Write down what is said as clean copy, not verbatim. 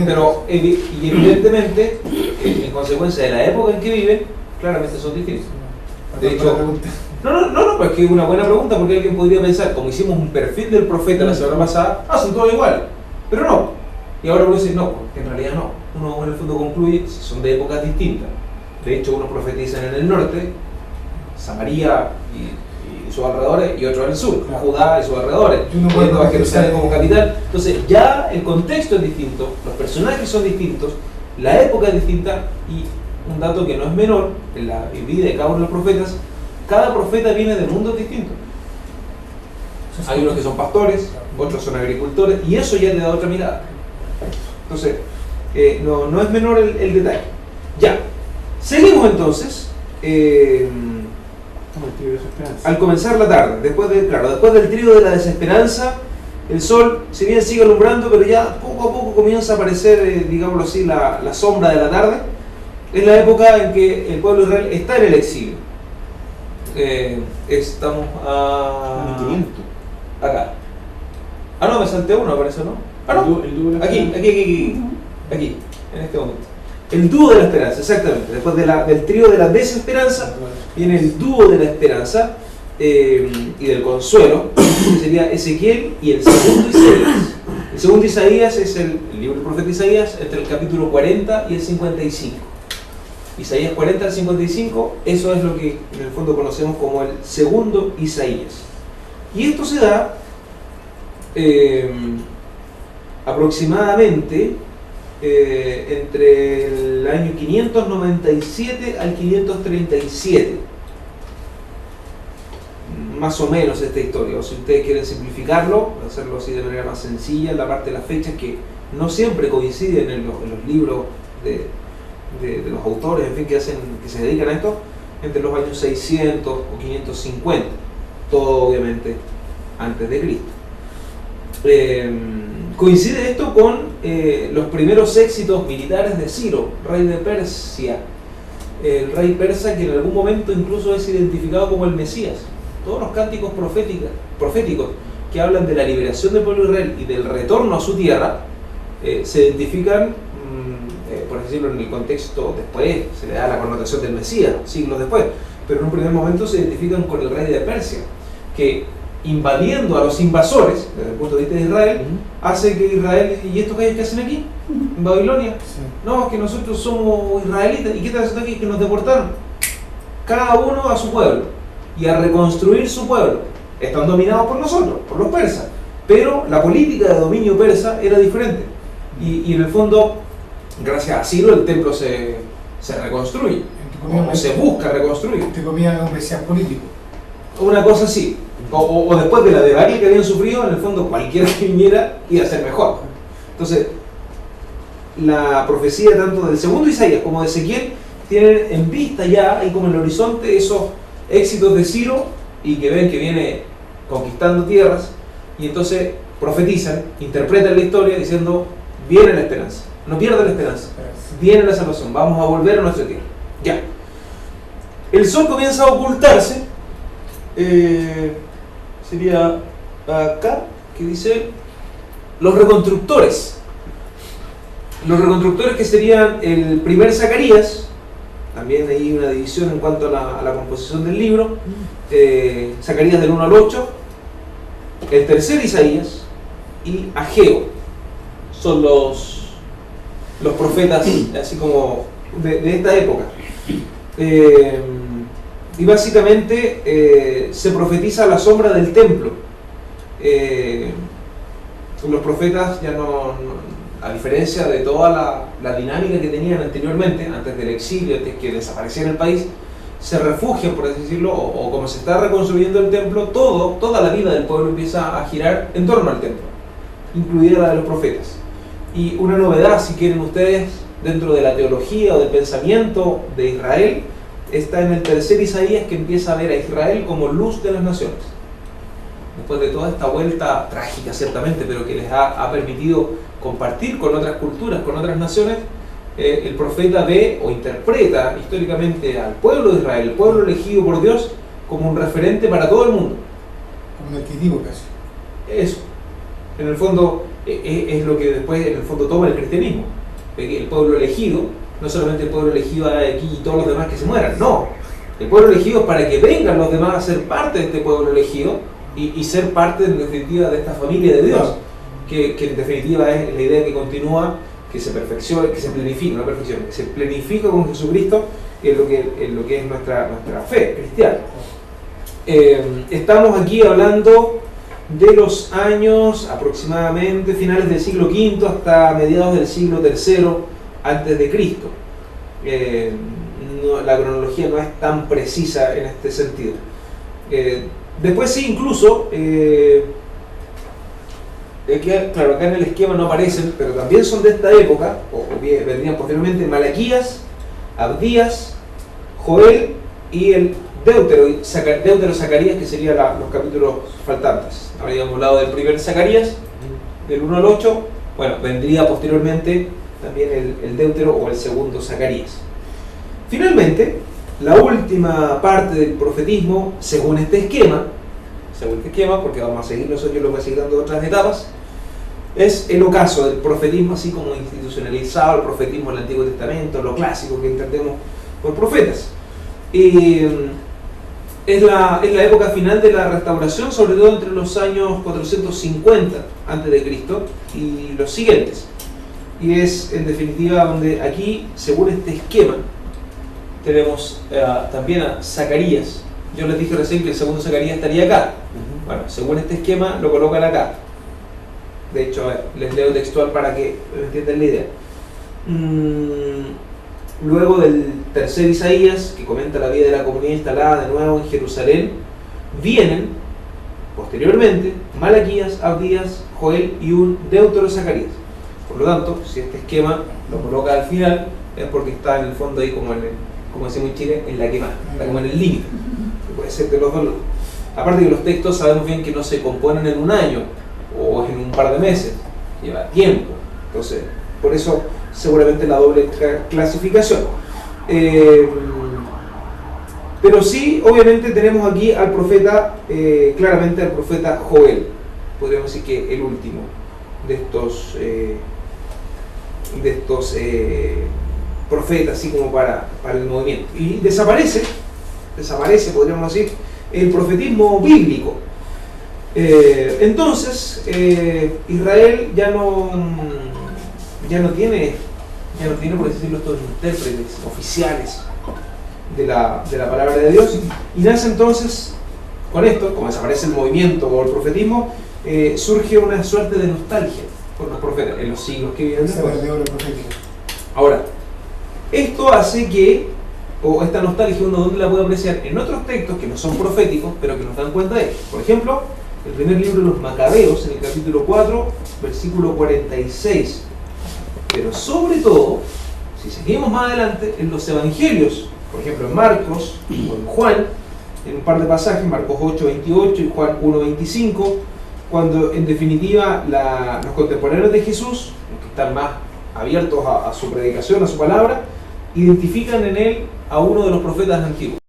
Pero y evidentemente, en consecuencia de la época en que viven, claramente son distintos. De hecho, no, pues que es una buena pregunta, porque alguien podría pensar, como hicimos un perfil del profeta la semana pasada, son todos iguales. Pero no. Y ahora uno dice, no, porque en realidad no. Uno en el fondo concluye, si son de épocas distintas. De hecho, unos profetizan en el norte, Samaria y sus alrededores, y otros en el sur, claro. Judá y sus alrededores, yendo a Jerusalén como capital. Entonces ya el contexto es distinto, los personajes son distintos, la época es distinta, y un dato que no es menor, en la vida de cada uno de los profetas, cada profeta viene de mundos distintos. Hay unos que son pastores, otros son agricultores, y eso ya te da otra mirada. Entonces, no es menor el detalle. Ya, seguimos entonces. Al comenzar la tarde, después del trío de la desesperanza, el sol, si bien sigue alumbrando, pero ya poco a poco comienza a aparecer, digámoslo así, la sombra de la tarde. Es la época en que el pueblo de Israel está en el exilio. Estamos a... acá. No, me salté uno, parece, ¿no? No. Aquí, en este momento. El dúo de la esperanza, exactamente. Después del trío de la desesperanza, viene el dúo de la esperanza y del consuelo, que sería Ezequiel y el segundo Isaías. El segundo Isaías es el libro del profeta Isaías, entre el capítulo 40 y el 55. Isaías 40 al 55, eso es lo que en el fondo conocemos como el segundo Isaías. Y esto se da aproximadamente entre el año 597 al 537, más o menos esta historia. O si ustedes quieren simplificarlo, hacerlo así de manera más sencilla, la parte de las fechas que no siempre coinciden en los libros de los autores, en fin, que se dedican a esto, entre los años 600 o 550, todo obviamente antes de Cristo. Coincide esto con los primeros éxitos militares de Ciro, rey de Persia, el rey persa que en algún momento incluso es identificado como el Mesías. Todos los cánticos proféticos que hablan de la liberación del pueblo de Israel y del retorno a su tierra se identifican, por decirlo en el contexto después, se le da la connotación del Mesías, siglos después, pero en un primer momento se identifican con el rey de Persia, que invadiendo a los invasores, desde el punto de vista de Israel, hace que Israel, ¿y estos gallos qué hacen aquí? ¿En Babilonia? Sí. No, que nosotros somos israelitas, ¿y qué están haciendo aquí? Que nos deportaron, cada uno a su pueblo, y a reconstruir su pueblo. Están dominados por nosotros, por los persas, pero la política de dominio persa era diferente, y en el fondo, gracias a Ciro, el templo se reconstruye, o se busca reconstruir. Te comían un mesías político. Una cosa así. O después de la debacle que habían sufrido, en el fondo cualquiera que viniera iba a ser mejor. Entonces, la profecía tanto del segundo Isaías como de Ezequiel tienen en vista ya, ahí como en el horizonte, esos éxitos de Ciro, y que ven que viene conquistando tierras, y entonces profetizan, interpretan la historia diciendo, viene la esperanza, no pierda la esperanza, viene la salvación, vamos a volver a nuestra tierra. Ya. El sol comienza a ocultarse, sería acá, que dice los reconstructores. Los reconstructores, que serían el primer Zacarías, también hay una división en cuanto a la composición del libro, Zacarías del 1 al 8, el tercer Isaías y Ageo, son los profetas así como de esta época. Y básicamente se profetiza la sombra del templo. Los profetas ya no, a diferencia de toda la dinámica que tenían anteriormente, antes del exilio, antes que desapareciera el país, se refugian, por así decirlo, o como se está reconstruyendo el templo, toda la vida del pueblo empieza a girar en torno al templo, incluida la de los profetas. Y una novedad, si quieren ustedes, dentro de la teología o del pensamiento de Israel, está en el tercer Isaías, que empieza a ver a Israel como luz de las naciones. Después de toda esta vuelta trágica, ciertamente, pero que les ha permitido compartir con otras culturas, con otras naciones, el profeta ve o interpreta históricamente al pueblo de Israel, el pueblo elegido por Dios, como un referente para todo el mundo. Como un arquetipo casi. Eso. En el fondo, es lo que después en el fondo toma el cristianismo. El pueblo elegido, no solamente el pueblo elegido aquí y todos los demás que se mueran, no. El pueblo elegido es para que vengan los demás a ser parte de este pueblo elegido y ser parte en definitiva de esta familia de Dios, que en definitiva es la idea que continúa, que se perfecciona, que se planifica, no perfecciona, que se planifica con Jesucristo en lo que es nuestra fe cristiana. Estamos aquí hablando de los años aproximadamente finales del siglo V hasta mediados del siglo III antes de Cristo. La cronología no es tan precisa en este sentido. Después sí, incluso, claro, acá en el esquema no aparecen, pero también son de esta época, o bien vendrían posteriormente Malaquías, Abdías, Joel y el Deutero Zacarías, que serían los capítulos faltantes. Habríamos hablado del primer Zacarías, del 1 al 8, bueno, vendría posteriormente también el Deutero o el segundo Zacarías. Finalmente, la última parte del profetismo, según este esquema, porque vamos a seguir nosotros, yo lo voy a seguir dando otras etapas, es el ocaso del profetismo así como institucionalizado, el profetismo del Antiguo Testamento, lo clásico que entendemos por profetas. Y es la época final de la restauración, sobre todo entre los años 450 a.C. y los siguientes. Y es en definitiva donde aquí, según este esquema, tenemos también a Zacarías. Yo les dije recién que el segundo Zacarías estaría acá. Bueno, según este esquema lo colocan acá. De hecho, les leo textual para que entiendan la idea. Luego del tercer Isaías, que comenta la vida de la comunidad instalada de nuevo en Jerusalén, vienen posteriormente Malaquías, Abdías, Joel y un Deutero Zacarías. Por lo tanto, si este esquema lo coloca al final, es porque está en el fondo ahí como decimos en Chile, en la quemada, está como en el límite, que puede ser de los dos lados. Aparte que los textos sabemos bien que no se componen en un año o en un par de meses, lleva tiempo. Entonces, por eso seguramente la doble clasificación. Pero sí, obviamente tenemos aquí al profeta, claramente al profeta Joel, podríamos decir que el último de estos profetas, así como para el movimiento. Y desaparece, podríamos decir, el profetismo bíblico. Entonces, Israel ya no tiene, por así decirlo, estos intérpretes oficiales de la palabra de Dios, y nace entonces, con esto, como desaparece el movimiento o el profetismo, surge una suerte de nostalgia por los profetas en los siglos que vienen después. Ahora, esto hace que, o esta nostalgia uno donde la puede apreciar en otros textos que no son proféticos, pero que nos dan cuenta de ello. Por ejemplo, el primer libro de los Macabeos, en el capítulo 4, versículo 46. Pero sobre todo, si seguimos más adelante, en los evangelios, por ejemplo en Marcos o en Juan, en un par de pasajes, Marcos 8:28 y Juan 1:25, cuando en definitiva los contemporáneos de Jesús, los que están más abiertos a su predicación, a su palabra, identifican en él a uno de los profetas antiguos.